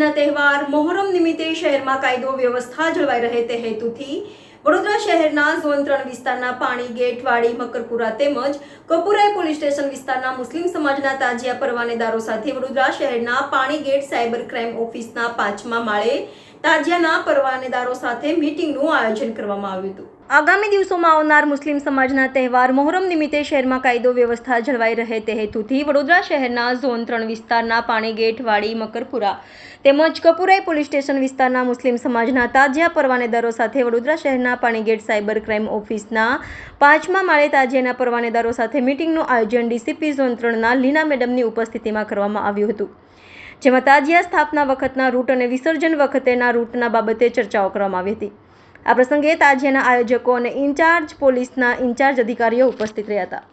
સમાજના તહેવાર મોહરમ નિમિત્તે શહેરમાં કાયદો વ્યવસ્થા જળવાઈ રહે તે હેતુથી વડોદરા શહેરના ઝોન 3 વિસ્તારના પાણી ગેટ વાડી મકરપુરા તેમજ કપુરાઈ પોલીસ સ્ટેશન વિસ્તારના મુસ્લિમ સમાજના તાજિયા પરવાનેદારો સાથે વડોદરા શહેરના પાણી ગેટ સાયબર ક્રાઇમ ઓફિસના 5મા માળે તાજિયાના પરવાનેદારો સાથે મીટિંગનું આયોજન કરવામાં આવ્યું હતું। આગામી દિવસોમાં આવનાર મુસ્લિમ સમાજના તહેવાર મોહરમ નિમિત્તે શહેરમાં કાયદો વ્યવસ્થા જળવાઈ રહે તે હેતુથી વડોદરા શહેરના ઝોન 3 વિસ્તારના પાણી ગેટ વાડી મકરપુરા તેમજ કપુરાઈ પોલીસ સ્ટેશન વિસ્તારના મુસ્લિમ સમાજના તાજિયા પરવાનેદારો સાથે વડોદરા શહેરના પાણી ગેટ સાયબર ક્રાઇમ ઓફિસના 5મા માળે તાજિયાના પરવાનેદારો સાથે મીટિંગનું આયોજન ડીસીપી ઝોન 3ના લીના મેડમની ઉપસ્થિતિમાં કરવામાં આવ્યું હતું, જેમાં તાજિયા સ્થાપના વખતના રૂટ અને વિસર્જન વખતેના રૂટના બાબતે ચર્ચાઓ કરવામાં આવી હતી। આ પ્રસંગે તાજિયાના આયોજકો અને ઇન્ચાર્જ પોલીસના ઇન્ચાર્જ અધિકારીઓ ઉપસ્થિત રહ્યા હતા।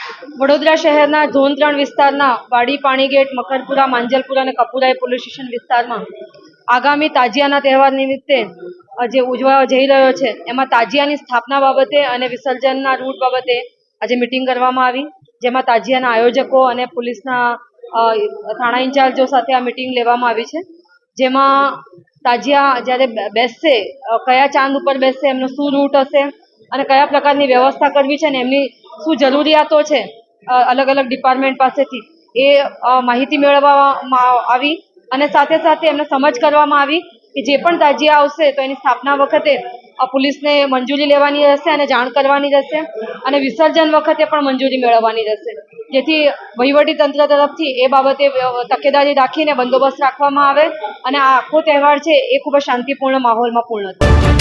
વડોદરા શહેરના ઝોન 3 વિસ્તારના વાડી પાણીગેટ મકરપુરા માંજલપુરા અને કપુરાઈ પોલીસ સ્ટેશન વિસ્તારમાં આગામી તાજિયાના તહેવાર નિમિત્તે જે ઉજવવા જઈ રહ્યો છે એમાં તાજિયાની સ્થાપના બાબતે અને વિસર્જનના રૂટ બાબતે આજે મિટિંગ કરવામાં આવી, જેમાં તાજિયાના આયોજકો અને પોલીસના થાણા ઇન્ચાર્જો સાથે આ મિટિંગ લેવામાં આવી છે, જેમાં તાજિયા જ્યારે બેસશે કયા ચાંદ ઉપર બેસશે, એમનો શું રૂટ હશે અને કયા પ્રકારની વ્યવસ્થા કરવી છે અને એમની શું જરૂરિયાતો છે અલગ અલગ ડિપાર્ટમેન્ટ પાસેથી એ માહિતી મેળવવામાં આવી અને સાથે સાથે એમને સમજ કરવામાં આવી કે જે પણ તાજિયા આવશે તો એની સ્થાપના વખતે પોલીસને મંજૂરી લેવાની રહેશે અને જાણ કરવાની રહેશે અને વિસર્જન વખતે પણ મંજૂરી મેળવવાની રહેશે, જેથી વહીવટી તંત્ર તરફથી એ બાબતે તકેદારી રાખીને બંદોબસ્ત રાખવામાં આવે અને આ આખો તહેવાર છે એ ખૂબ જ શાંતિપૂર્ણ માહોલમાં પૂર્ણ થાય।